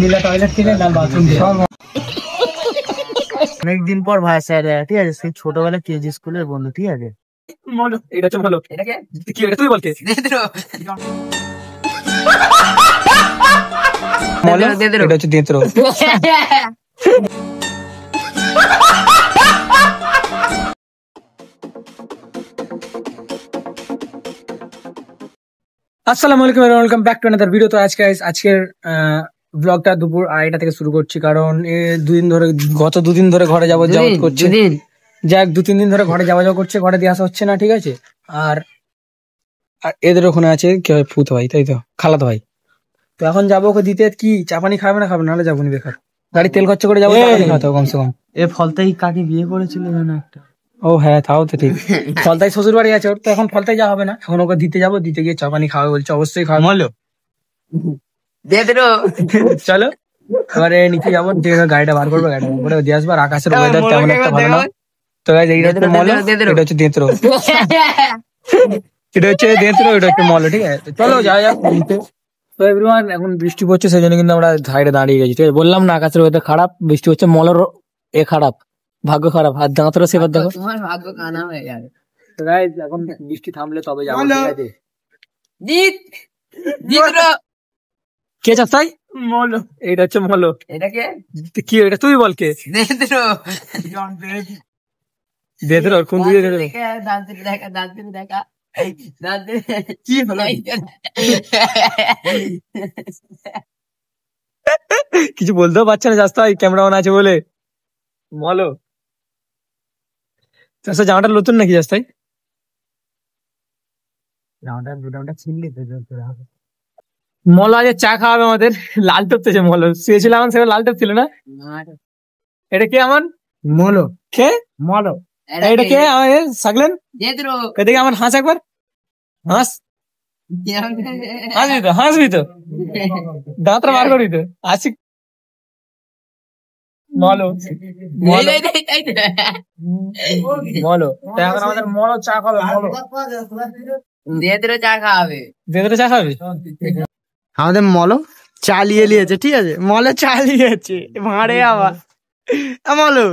নীলা toilet থেকে লাল bathroom অনেকদিন পর ভাই স্যার, ঠিক আছে, সেই ছোটবেলা কেজি স্কুলের বন্ধু, ঠিক আছে। এটা হচ্ছে ভালো। কি এটা তুই বলতে এটা হচ্ছে দেত্র। আসসালামু আলাইকুম, welcome back to another video. তো আজকের ব্লগটা দুপুর 2:30 থেকে শুরু করছি, কারণ গত দুদিন ধরে ঘরে যাওয়া করছে। যাক, 2-3 দিন ধরে ঘরে যাওয়া করছে, ঘরে দিয়ে আসা হচ্ছে না, ঠিক আছে। আর এদের ওখানে আছে কি হয়, ফুত ভাই, তাই তো, খালাতো ভাই। তো এখন যাবো ওকে দিতে। কি চা পানি খাবে না খাবে, নাহলে যাবো নি বেকার। গাড়ি তেল খরচা করে যাবো, খাওয়াতে হবে কমসে কম। এ ফলতাই কাকে বিয়ে করেছিল যেন একটা। ও হ্যাঁ, তাও তো ঠিক। ফলতাই শ্বশুর বাড়ি আছে ওর, তো এখন ফলতাই যাওয়া হবে না, এখন ওকে দিতে যাবো, দিতে গিয়ে চা পানি খাওয়াবে বলছে, অবশ্যই খাওয়াবো। চলো এবারে নিচে যাবো, গাড়িটা বার করবো, গাড়িটা বার করে দিয়ে আসবো। আর আকাশের ওয়েদার তেমন একটা ভালো না। তো এইটা হচ্ছে মলো, এটা হচ্ছে দেত্র। এটা হচ্ছে দেত্র, এটা হচ্ছে মলো, ঠিক আছে। চলো যাওয়া যাক নিতে। তো এভরিওয়ান, এখন বৃষ্টি পড়ছে, সেই জন্য কিন্তু আমরা সাইডে দাঁড়িয়ে গেছি, ঠিক আছে। বললাম না আকাশের ওয়েদার খারাপ, বৃষ্টি হচ্ছে, মলের খারাপ, ভাগ্য খারাপ। হাত দাঁতরা সেবার দেখো, তোমার ভাগ্য কানা হয়ে যাবে। তো গাইস, এখন বৃষ্টি থামলে তবে যাবো, ঠিক আছে। কে চাই মলো, এটা হচ্ছে মলো। এটাকে কি এটা তুই বল, কে দেত্র? কোন দিকে দেখা কি হলো? কিছু বলতেও পারছে না জাস্ট, ক্যামেরা অন আছে বলে। বলো চাষা, জামাটা নতুন নাকি জাস্ট? মল আজ চা খাওয়াবে আমাদের, লাল টপ তো মল শুয়েছিলাম, সে লাল টপ ছিল না। এটা কে আমার মলো কে মলো এটা কে আমার সাগলেন? এদিকে আমার হাস একবার, হাস, হাসবি তো, দাঁতটা বার করবি তো, আসি। বলো বলো, এখন আমাদের মলো চা খাবে, মলো চা খাওয়াবে। দেদরে চা খাবে। আমাদের মলো চালিয়ে নিয়েছে, ঠিক আছে, মলে চালিয়েছে ভাঁড়ে আবার। মলো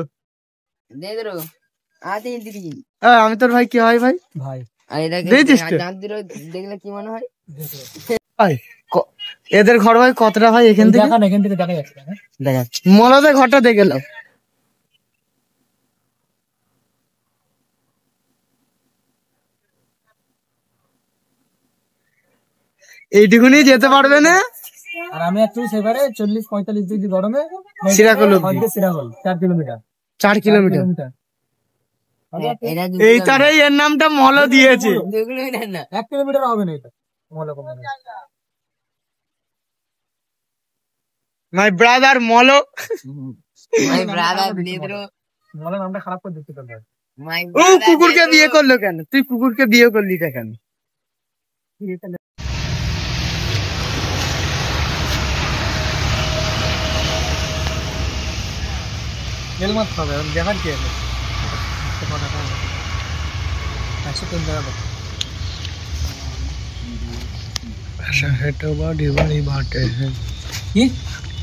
আমি তোর ভাই, কি হয় ভাই? ভাই দেখলে কি মনে হয়? এদের ঘর ভাই কতটা ভাই? এখান থেকে দেখা যাচ্ছে, দেখা যাচ্ছে। মলদের ঘরটা দেখে এলাম। এইটুকুনি যেতে পারবে না। আর আমি একটু সেবারে 40-45 ডিগ্রি গরমে সিরাকল 4 কিলোমিটার। 4 কিলোমিটার এই তারে এর নামটা মলো দিয়েছে। 1 কিলোমিটার হবে না এটা। My brother মলো। মলো নামটা খারাপ করে দিতে পারবে। ও কুকুরকে বিয়ে করলো কেন? তুই কুকুরকে বিয়ে করলি কেন? তেল মারতে হবে, দেখার কি আছে? पैसा है तो बड़ी बड़ी बातें हैं, কি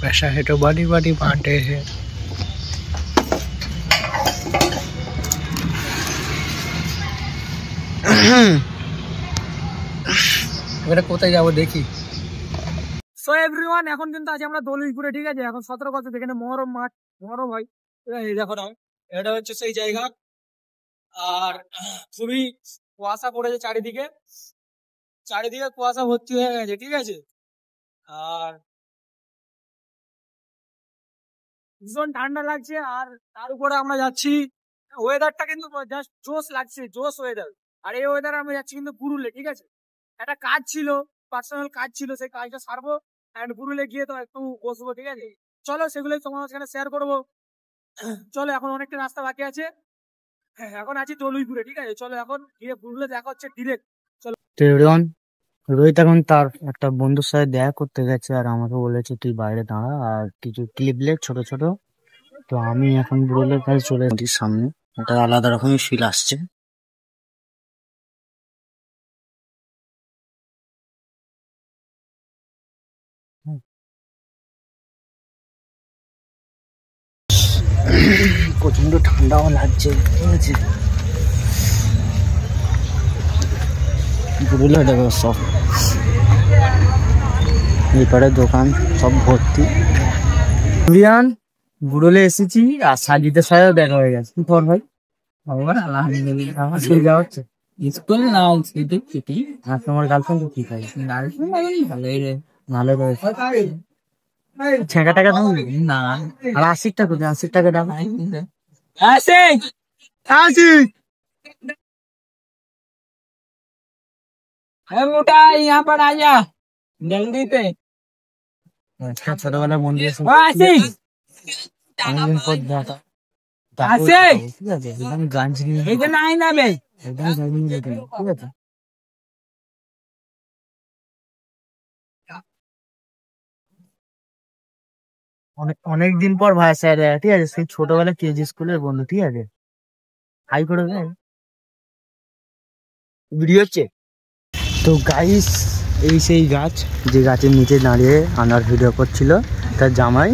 पैसा है तो बड़ी बड़ी बातें हैं। এবারে কোথায় যাবো দেখি। সো এভরিওয়ান, এখন কিন্তু আছি আমরা দৌলতপুরে, ঠিক আছে। এখন 17 গজ, যেখানে মহরম মাঠ, মহরম হয়। এই দেখো না, এটা হচ্ছে সেই জায়গা। আর খুবই কুয়াশা পড়েছে চারিদিকে, চারিদিকে কুয়াশা ভর্তি হয়ে গেছে, ঠিক আছে। আর ভীষণ ঠান্ডা লাগছে, আর তার উপরে আমরা যাচ্ছি, ওয়েদারটা কিন্তু জাস্ট জোশ লাগছে, জোশ ওয়েদার। আর এই ওয়েদারে আমরা যাচ্ছি কিন্তু পুরুলে, ঠিক আছে। একটা কাজ ছিল, পার্সোনাল কাজ ছিল, সেই কাজটা সারবো, এন্ড পুরুলে গিয়ে তো একটু বসবো, ঠিক আছে। চলো সেগুলোই তোমার সাথে শেয়ার করবো। চলো, এখন অনেকটা রাস্তা বাকি আছে। এখন আছি দৌলতপুরে, ঠিক আছে। চলো এখন গিয়ে পুরুলে দেখা হচ্ছে ডিরেক্ট। চলো। তো এভরিওয়ান, রোহিত এখন তার একটা বন্ধুর সাথে দেখা করতে গেছে, আর আমাকে বলেছে তুই বাইরে দাঁড়া আর কিছু ক্লিপ লে ছোট ছোট। তো আমি এখন ব্রুলের কাছে চলে এসেছি সামনে, একটা আলাদা রকমের ফিল আসছে। প্রচন্ড ঠান্ডাও লাগছে, ঠিক আছে। বুড়ুলে দেখো সব এপারে দোকান সব ভর্তি। রিয়ান বুড়োলে এসেছি আর সাজিদের সাথেও দেখা হয়ে গেছে। কি খবর ভাই? আমার স্কুল যাওয়া হচ্ছে? স্কুল না ছুটি। আর তোমার গার্লফ্রেন্ড কি খাই? গার্লফ্রেন্ড ভালোই রে, ভালো রয়েছে। ছেঁকা টাকা দাও না? আর 80 টাকা, 80 টাকা দাও। मोटा यहाँ पर आ जा जल्दी पे। ছোটবেলার বন্ধু অনেকদিন পর দেখা। ঠিক আছে, একদম গান ছিনিয়ে इधर ना ही ना बे। একদম গান ছিনিয়ে ঠিক আছে। অনেকদিন পর ভাই স্যার, ঠিক আছে, সেই ছোটবেলা কেজি স্কুলের বন্ধু, ঠিক আছে। হাই করে দেয় ভিডিও হচ্ছে তো গাইস। এই সেই গাছ, যে গাছের নিচে দাঁড়িয়ে আনার ভিডিও করছিল, তার জামাই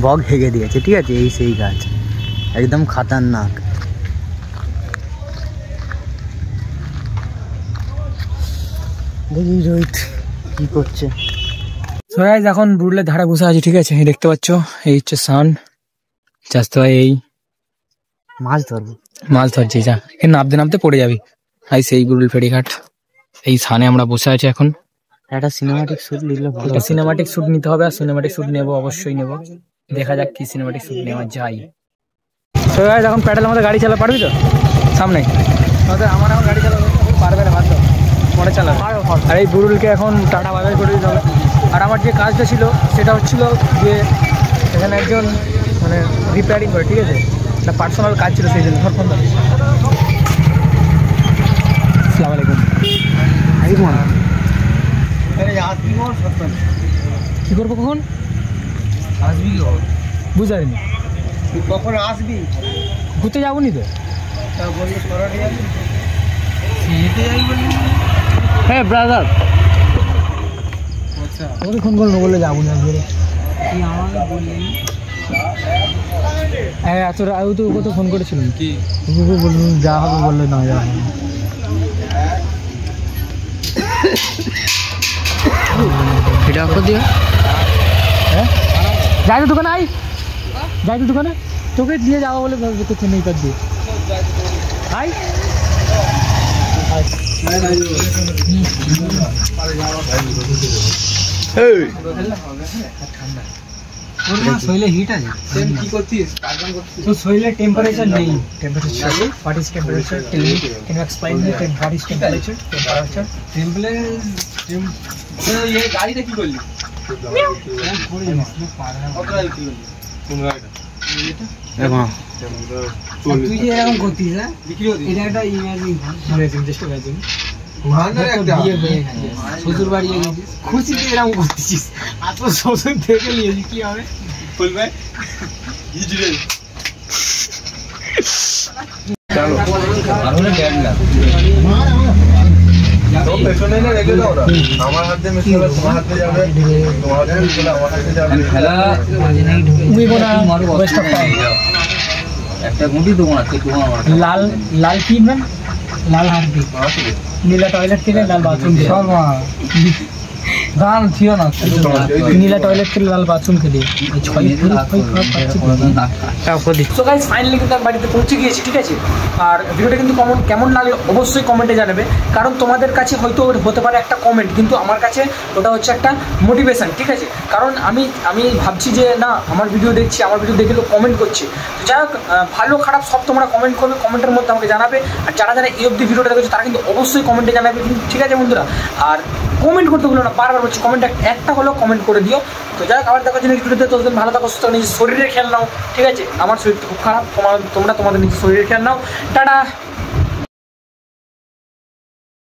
বগ হেগে দিয়েছে, ঠিক আছে। এই সেই গাছ, একদম খাতারনাক। দেখি রোহিত কি করছে। এখন বুড়লের ধারে বসে আছি, ঠিক আছে। দেখতে পাচ্ছ এই হচ্ছে সান চাষতে হয়। এই মাছ ধরবো, মাছ ধরছি, যা এখানে নামতে নামতে পড়ে যাবি। এই সেই বুড়ুল ফেরিঘাট, এই সানে আমরা বসে আছি এখন। একটা সিনেমাটিক শুট নিলে ভালো। একটা সিনেমাটিক শুট নিতে হবে, আর সিনেমাটিক শুট নেবো, অবশ্যই নেবো। দেখা যাক কি সিনেমাটিক শুট নেওয়া যায়। তো এখন প্যাডেল আমাদের গাড়ি চালা পারবি তো? সামনে আমার এখন গাড়ি চালাতে পারবে না, ভাত পরে চালাবে। আর এই বুড়ুলকে এখন টাটা বাজার করে দিতে হবে। আর আমার যে কাজটা ছিল সেটা হচ্ছিল যে এখানে একজন মানে রিপেয়ারিং করে, ঠিক আছে, একটা পার্সোনাল কাজ ছিল, সেই জন্য। ফোন দাও। আসসালামু আলাইকুম। কি করবো কখন আসবি? বুঝতে পারিনি। কখন আসবি? ঘুরতে যাবো নি তো। হ্যাঁ ব্রাদার, ওকে ফোন করলো, বললে যাবো না। হ্যাঁ তোর আমি তো ওকে তো ফোন করেছিলাম, কি বললাম যা হবে, বললে না যাওয়া হবে। এটা অফার দিও। হ্যাঁ যাই তো দোকানে, যাই তো দোকানে, তোকে দিয়ে যাবো বলে তোকে নেই কাজ দিয়ে। আই শরীরে হিট আছে, কি করছিস? তো শরীরে টেম্পারেচার নেই। Temperature what is temperature? Tell me, can you explain me what is temperature? ये গাড়িটা কি করলি? তুই যে এরকম করতিস, এটা একটা ইমাজিন, জাস্ট ইমাজিন। শ্বশুর বাড়ি গেছিস, খুশিতে এরকম করতেছিস, আর তোর শ্বশুর থেকে নিয়েছিস, কি হবে? বলবে পেছনে রেখে দাও না, আমার হাতে মিশলে তোমার হাতে যাবে, তোমার হাতে মিশলে আমার হাতে যাবে। খেলা একটা গুঁটি তোমার আছে, তোমার লাল লাল কি ম্যাম? লাল হারদি, নীলা টয়লেট থেকে লাল বাথরুম, সব গান ছিল না। নীলা টয়লেট থেকে লাল বাথরুম খেলে ফাইনালি কিন্তু আমি বাড়িতে পৌঁছে গিয়েছি, ঠিক আছে। আর ভিডিওটা কিন্তু কেমন লাগলো অবশ্যই কমেন্টে জানাবে, কারণ তোমাদের কাছে হয়তো হতে পারে একটা কমেন্ট, কিন্তু আমার কাছে ওটা হচ্ছে একটা মোটিভেশন, ঠিক আছে। কারণ আমি ভাবছি যে না, আমার ভিডিও দেখছি, আমার ভিডিও দেখে লোক কমেন্ট করছে, তো যাই হোক, ভালো খারাপ সব তোমরা কমেন্ট করবে, কমেন্টের মধ্যে আমাকে জানাবে। আর যারা এই অবধি ভিডিওটা দেখেছো তারা কিন্তু অবশ্যই কমেন্টে জানাবে, ঠিক আছে বন্ধুরা। আর কমেন্ট করতে হলো না, বারবার বলছি কমেন্ট একটা হলেও কমেন্ট করে দিও। তো যাই হোক, আবার দেখো যে ভিডিওতে তোদের ভালো থাকো, সুস্থ, নিজের শরীরের খেয়াল নাও, ঠিক আছে। আমার শরীর খুব খারাপ, তোমরা তোমাদের নিজের শরীরের খেয়াল নাও। টাটা।